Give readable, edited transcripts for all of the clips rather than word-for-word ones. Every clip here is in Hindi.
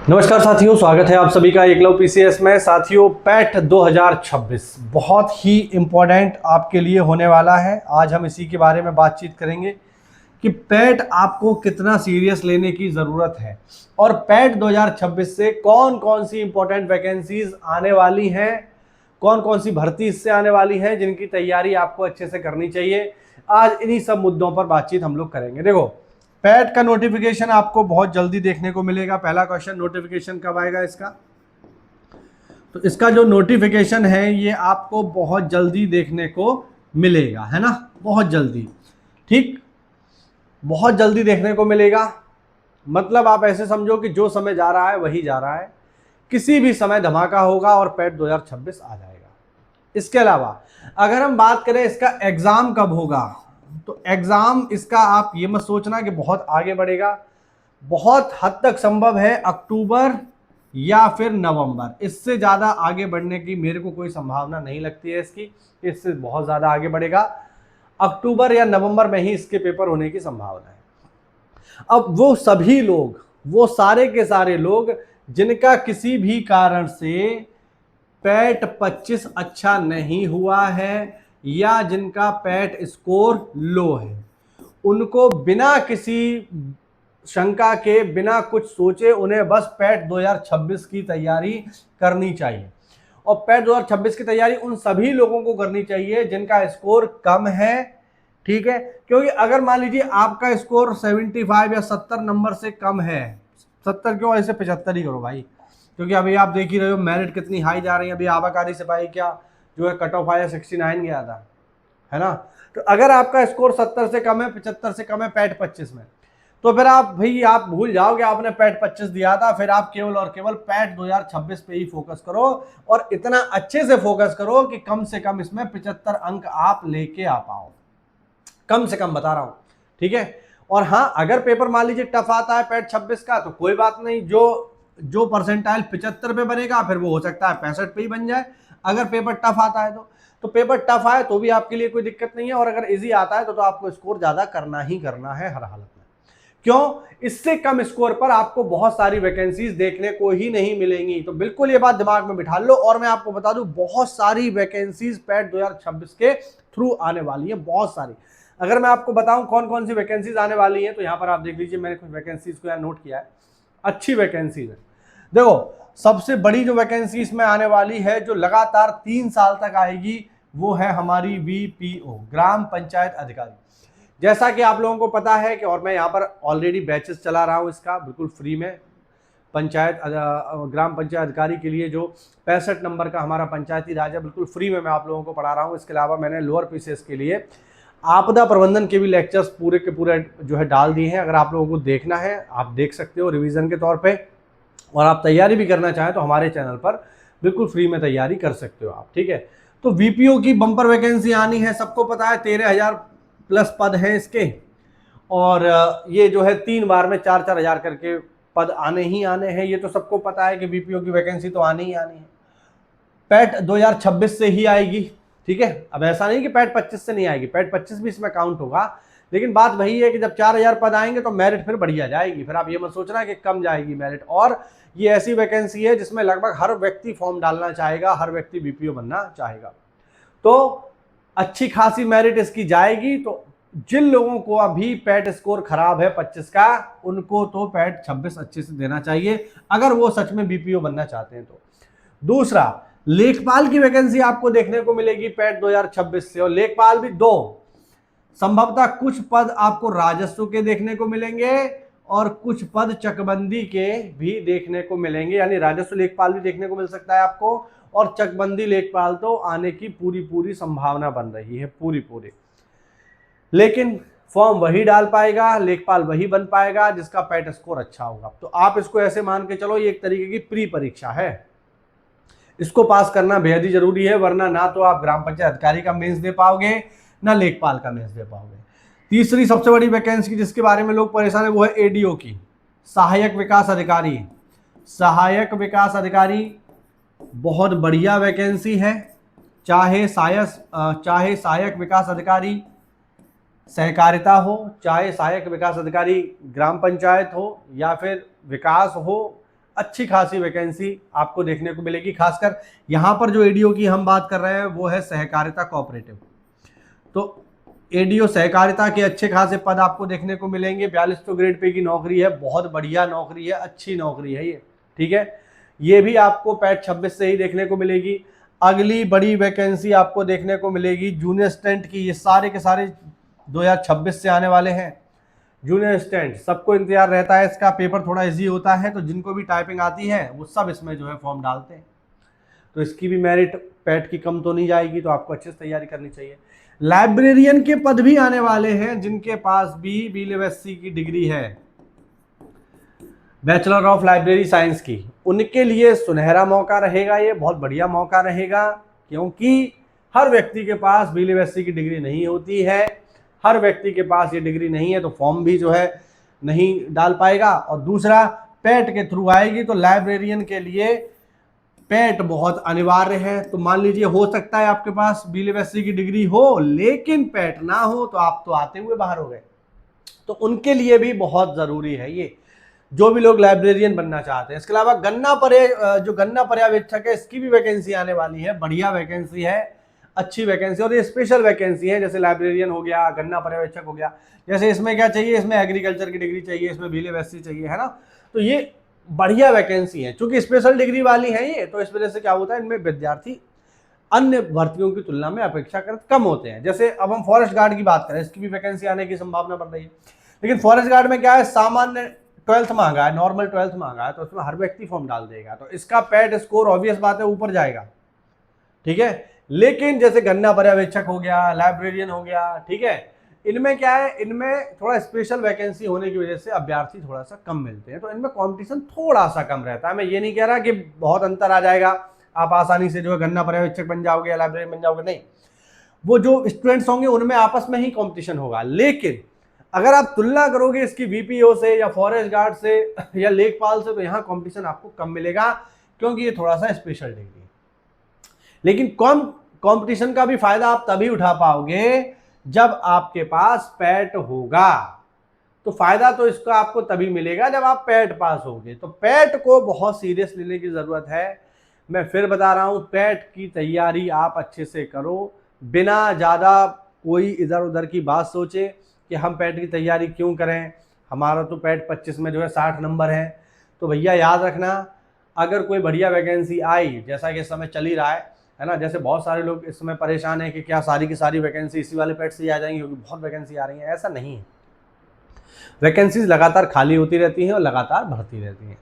नमस्कार साथियों, स्वागत है आप सभी का एकलव्य पीसीएस में। साथियों, पैट 2026 बहुत ही इम्पोर्टेंट आपके लिए होने वाला है। आज हम इसी के बारे में बातचीत करेंगे कि पैट आपको कितना सीरियस लेने की ज़रूरत है और पैट 2026 से कौन कौन सी इम्पोर्टेंट वैकेंसीज आने वाली हैं, कौन कौन सी भर्ती इससे आने वाली हैं जिनकी तैयारी आपको अच्छे से करनी चाहिए। आज इन्हीं सब मुद्दों पर बातचीत हम लोग करेंगे। देखो, पैट का नोटिफिकेशन आपको बहुत जल्दी देखने को मिलेगा। पहला क्वेश्चन, नोटिफिकेशन कब आएगा इसका? तो इसका जो नोटिफिकेशन है ये आपको बहुत जल्दी देखने को मिलेगा, है ना, बहुत जल्दी। ठीक, बहुत जल्दी देखने को मिलेगा। मतलब आप ऐसे समझो कि जो समय जा रहा है वही जा रहा है, किसी भी समय धमाका होगा और पैट 2026 आ जाएगा। इसके अलावा अगर हम बात करें इसका एग्जाम कब होगा, तो एग्जाम इसका आप ये मत सोचना कि बहुत आगे बढ़ेगा। बहुत हद तक संभव है अक्टूबर या फिर नवंबर, इससे ज़्यादा आगे बढ़ने की मेरे को कोई संभावना नहीं लगती है इसकी। इससे बहुत ज़्यादा आगे बढ़ेगा, अक्टूबर या नवंबर में ही इसके पेपर होने की संभावना है। अब वो सभी लोग, वो सारे के सारे लोग जिनका किसी भी कारण से पैट 25 अच्छा नहीं हुआ है या जिनका पैट स्कोर लो है, उनको बिना किसी शंका के, बिना कुछ सोचे, उन्हें बस पैट 2026 की तैयारी करनी चाहिए। और पैट 2026 की तैयारी उन सभी लोगों को करनी चाहिए जिनका स्कोर कम है। ठीक है, क्योंकि अगर मान लीजिए आपका स्कोर 75 या 70 नंबर से कम है, 70 क्यों, ऐसे 75 ही करो भाई, क्योंकि अभी आप देख ही रहे हो मेरिट कितनी हाई जा रही है। अभी आबाकारी सिपाही क्या जो है कट ऑफ आया 69 गया था, है ना। तो अगर आपका स्कोर 70 से कम है, 75 से कम है पैट 25 में, तो फिर आप भाई आप भूल जाओ कि आपने पैट 25 दिया था। फिर आप केवल और केवल पैट 2026 पे ही फोकस करो और इतना अच्छे से फोकस करो कि कम से कम इसमें 75 अंक आप लेके आ पाओ, कम से कम बता रहा हूं। ठीक है, और हाँ, अगर पेपर मान लीजिए टफ आता है पैट 26 का, तो कोई बात नहीं, जो जो परसेंटाइल 75 पे बनेगा फिर वो हो सकता है 65 पे ही बन जाए, अगर पेपर टफ आता है तो पेपर टफ आए तो भी आपके लिए कोई दिक्कत नहीं है, और अगर इजी आता है तो आपको स्कोर ज्यादा करना ही करना है हर हालत में। क्यों? इससे कम स्कोर पर आपको बहुत सारी वैकेंसीज देखने को ही नहीं मिलेंगी। तो बिल्कुल ये बात दिमाग में बिठा लो। और मैं आपको बता दूं, बहुत सारी वैकेंसीज पैट 2026 के थ्रू आने वाली है, बहुत सारी। अगर मैं आपको बताऊं कौन कौन सी वैकेंसीज आने वाली है, तो यहां पर आप देख लीजिए, मैंने कुछ वैकेंसीज को यहाँ नोट किया है, अच्छी वैकेंसीज है। देखो, सबसे बड़ी जो वैकेंसी इसमें आने वाली है, जो लगातार 3 साल तक आएगी, वो है हमारी वीपीओ, ग्राम पंचायत अधिकारी। जैसा कि आप लोगों को पता है कि, और मैं यहाँ पर ऑलरेडी बैचेस चला रहा हूँ इसका बिल्कुल फ्री में, पंचायत ग्राम पंचायत अधिकारी के लिए जो 65 नंबर का हमारा पंचायती राज है, बिल्कुल फ्री में मैं आप लोगों को पढ़ा रहा हूँ। इसके अलावा मैंने लोअर पीसीएस के लिए आपदा प्रबंधन के भी लेक्चर्स पूरे के पूरे जो है डाल दिए हैं। अगर आप लोगों को देखना है आप देख सकते हो रिवीजन के तौर पे, और आप तैयारी भी करना चाहें तो हमारे चैनल पर बिल्कुल फ्री में तैयारी कर सकते हो आप। ठीक है, तो वीपीओ की बम्पर वैकेंसी आनी है, सबको पता है, 13,000 प्लस पद हैं इसके, और ये जो है 3 बार में 4-4 हजार करके पद आने ही आने हैं। ये तो सबको पता है कि बीपीओ की वैकेंसी तो आनी ही आनी है, पैट 2026 से ही आएगी। ठीक है, अब ऐसा नहीं कि पैट 25 से नहीं आएगी, पैट 25 भी इसमें काउंट होगा, लेकिन बात वही है कि जब 4,000 पद आएंगे तो मेरिट फिर बढ़िया जाएगी। फिर आप ये मत सोचना कि कम जाएगी मेरिट। और ये ऐसी वैकेंसी है जिसमें लगभग हर व्यक्ति फॉर्म डालना चाहेगा, हर व्यक्ति बीपीओ बनना चाहेगा, तो अच्छी खासी मेरिट इसकी जाएगी। तो जिन लोगों को अभी पैट स्कोर खराब है 25 का, उनको तो पैट 26 अच्छे से देना चाहिए अगर वो सच में बीपीओ बनना चाहते हैं तो। दूसरा, लेखपाल की वैकेंसी आपको देखने को मिलेगी पैट 2026 से, और लेखपाल भी 2, संभवतः कुछ पद आपको राजस्व के देखने को मिलेंगे और कुछ पद चकबंदी के भी देखने को मिलेंगे, यानी राजस्व लेखपाल भी देखने को मिल सकता है आपको, और चकबंदी लेखपाल तो आने की पूरी पूरी संभावना बन रही है, पूरी पूरी। लेकिन फॉर्म वही डाल पाएगा, लेखपाल वही बन पाएगा जिसका पैट स्कोर अच्छा होगा। तो आप इसको ऐसे मान के चलो, ये एक तरीके की प्री परीक्षा है, इसको पास करना बेहद ही जरूरी है, वरना ना तो आप ग्राम पंचायत अधिकारी का मेंस दे पाओगे, ना लेखपाल का मेंस दे पाओगे। तीसरी सबसे बड़ी वैकेंसी जिसके बारे में लोग परेशान है, वो है एडीओ की, सहायक विकास अधिकारी। सहायक विकास अधिकारी बहुत बढ़िया वैकेंसी है, चाहे सहायक विकास अधिकारी सहकारिता हो, चाहे सहायक विकास अधिकारी ग्राम पंचायत हो, या फिर विकास हो, अच्छी खासी वैकेंसी आपको देखने को मिलेगी। खासकर यहाँ पर जो एडीओ की हम बात कर रहे हैं वो है सहकारिता कोऑपरेटिव। तो एडीओ सहकारिता के अच्छे खासे पद आपको देखने को मिलेंगे। 4200 ग्रेड पे की नौकरी है, बहुत बढ़िया नौकरी है, अच्छी नौकरी है ये, ठीक है। ये भी आपको पैट 26 से ही देखने को मिलेगी। अगली बड़ी वैकेंसी आपको देखने को मिलेगी जूनियर असिस्टेंट की। ये सारे के सारे 2026 से आने वाले हैं। जूनियर असिस्टेंट सबको इंतजार रहता है, इसका पेपर थोड़ा इजी होता है, तो जिनको भी टाइपिंग आती है वो सब इसमें जो है फॉर्म डालते हैं। तो इसकी भी मेरिट पैट की कम तो नहीं जाएगी, तो आपको अच्छे से तैयारी करनी चाहिए। लाइब्रेरियन के पद भी आने वाले हैं जिनके पास भी BLSC की डिग्री है, बैचलर ऑफ लाइब्रेरी साइंस की, उनके लिए सुनहरा मौका रहेगा। ये बहुत बढ़िया मौका रहेगा, क्योंकि हर व्यक्ति के पास BLSC की डिग्री नहीं होती है। हर व्यक्ति के पास ये डिग्री नहीं है, तो फॉर्म भी जो है नहीं डाल पाएगा। और दूसरा, पैट के थ्रू आएगी, तो लाइब्रेरियन के लिए पैट बहुत अनिवार्य है। तो मान लीजिए हो सकता है आपके पास BLSC की डिग्री हो लेकिन पैट ना हो, तो आप तो आते हुए बाहर हो गए। तो उनके लिए भी बहुत जरूरी है ये, जो भी लोग लाइब्रेरियन बनना चाहते हैं। इसके अलावा गन्ना पर्यवेक्षक है, इसकी भी वैकेंसी आने वाली है। बढ़िया वैकेंसी है, अच्छी वैकेंसी, और ये स्पेशल वैकेंसी है। जैसे लाइब्रेरियन हो गया, गन्ना पर्यवेक्षक हो गया, जैसे इसमें क्या चाहिए, इसमें एग्रीकल्चर की डिग्री चाहिए, इसमें BLSC चाहिए, है ना। तो ये बढ़िया वैकेंसी है। चूंकि स्पेशल डिग्री वाली है ये, तो इस वजह से क्या होता है, इनमें विद्यार्थी अन्य भर्तियों की तुलना में अपेक्षाकृत कम होते हैं। जैसे अब हम फॉरेस्ट गार्ड की बात करें, इसकी भी वैकेंसी आने की संभावना बढ़ रही है। लेकिन फॉरेस्ट गार्ड में क्या है, सामान्य 12th मांगा है, नॉर्मल 12th मांगा है, तो उसमें हर व्यक्ति फॉर्म डाल देगा, तो इसका पैट स्कोर ऑब्वियस बात है ऊपर जाएगा, ठीक है। लेकिन जैसे गन्ना पर्यवेक्षक हो गया, लाइब्रेरियन हो गया, ठीक है, इनमें क्या है, इनमें थोड़ा स्पेशल वैकेंसी होने की वजह से अभ्यर्थी थोड़ा सा कम मिलते हैं, तो इनमें कंपटीशन थोड़ा सा कम रहता है। मैं ये नहीं कह रहा कि बहुत अंतर आ जाएगा, आप आसानी से जो है गन्ना पर्यवेक्षक बन जाओगे या लाइब्रेरियन बन जाओगे, नहीं। वो जो स्टूडेंट्स होंगे उनमें आपस में ही कॉम्पिटिशन होगा। लेकिन अगर आप तुलना करोगे इसकी VPO से या फॉरेस्ट गार्ड से या लेखपाल से, तो यहाँ कॉम्पिटिशन आपको कम मिलेगा, क्योंकि ये थोड़ा सा स्पेशल डिग्री है। लेकिन कम कंपटीशन का भी फायदा आप तभी उठा पाओगे जब आपके पास पैट होगा। तो फायदा तो इसका आपको तभी मिलेगा जब आप पैट पास होगे। तो पैट को बहुत सीरियस लेने की जरूरत है। मैं फिर बता रहा हूं, पैट की तैयारी आप अच्छे से करो, बिना ज्यादा कोई इधर उधर की बात सोचे कि हम पैट की तैयारी क्यों करें, हमारा तो पैट 25 में जो है 60 नंबर है। तो भैया याद रखना, अगर कोई बढ़िया वैकेंसी आई, जैसा कि इस समय चल ही रहा है ना, जैसे बहुत सारे लोग इस समय परेशान हैं कि क्या सारी की सारी वैकेंसी इसी वाले पैट से ही आ जाएंगी, क्योंकि बहुत वैकेंसी आ रही है। ऐसा नहीं है, वैकेंसीज लगातार खाली होती रहती हैं और लगातार भरती रहती हैं।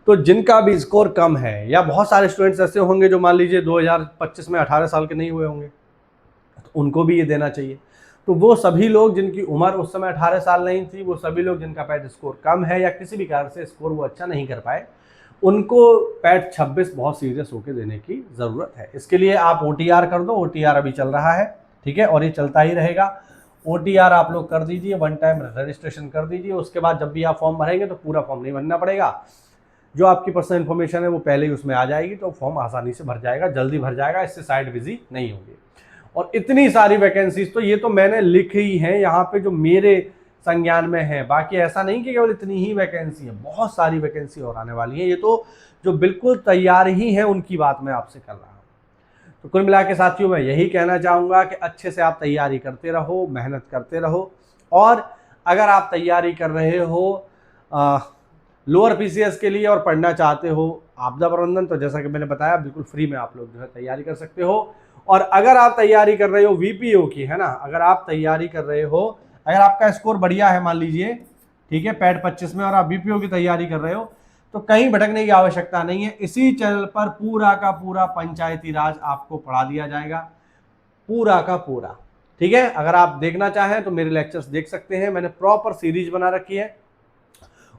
तो जिनका भी स्कोर कम है, या बहुत सारे स्टूडेंट्स ऐसे होंगे जो मान लीजिए 2025 में 18 साल के नहीं हुए होंगे, तो उनको भी ये देना चाहिए। तो वो सभी लोग जिनकी उम्र उस समय 18 साल नहीं थी, वो सभी लोग जिनका पैट स्कोर कम है या किसी भी कारण से स्कोर वो अच्छा नहीं कर पाए, उनको पैट 26 बहुत सीरियस होकर देने की ज़रूरत है। इसके लिए आप OTR कर दो, OTR अभी चल रहा है, ठीक है, और ये चलता ही रहेगा। OTR आप लोग कर दीजिए, 1 टाइम रजिस्ट्रेशन कर दीजिए। उसके बाद जब भी आप फॉर्म भरेंगे तो पूरा फॉर्म नहीं भरना पड़ेगा, जो आपकी पर्सनल इन्फॉर्मेशन है वो पहले ही उसमें आ जाएगी, तो फॉर्म आसानी से भर जाएगा, जल्दी भर जाएगा, इससे साइड बिजी नहीं होगी। और इतनी सारी वैकेंसीज तो ये तो मैंने लिखी है यहाँ पे जो मेरे संज्ञान में है, बाकी ऐसा नहीं कि केवल इतनी ही वैकेंसी है, बहुत सारी वैकेंसी और आने वाली है। ये तो जो बिल्कुल तैयार ही है उनकी बात मैं आपसे कर रहा हूँ। तो कुल मिला के साथियों, मैं यही कहना चाहूँगा कि अच्छे से आप तैयारी करते रहो, मेहनत करते रहो। और अगर आप तैयारी कर रहे हो लोअर PCS के लिए और पढ़ना चाहते हो आपदा प्रबंधन, तो जैसा कि मैंने बताया बिल्कुल फ्री में आप लोग जो है तैयारी कर सकते हो। और अगर आप तैयारी कर रहे हो VPO की, है ना, अगर आप तैयारी कर रहे हो, अगर आपका स्कोर बढ़िया है मान लीजिए, ठीक है, पैट 25 में, और आप VPO की तैयारी कर रहे हो, तो कहीं भटकने की आवश्यकता नहीं है। इसी चैनल पर पूरा का पूरा पंचायती राज आपको पढ़ा दिया जाएगा, पूरा का पूरा, ठीक है। अगर आप देखना चाहें तो मेरे लेक्चर्स देख सकते हैं, मैंने प्रॉपर सीरीज बना रखी है,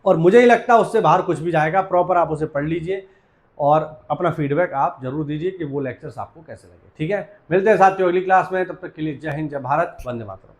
और मुझे ही लगता है उससे बाहर कुछ भी जाएगा। प्रॉपर आप उसे पढ़ लीजिए और अपना फीडबैक आप जरूर दीजिए कि वो लेक्चर्स आपको कैसे लगे, ठीक है। मिलते हैं साथियों अगली क्लास में, तब तक के लिए जय हिंद, जय भारत, वंदे मातरम।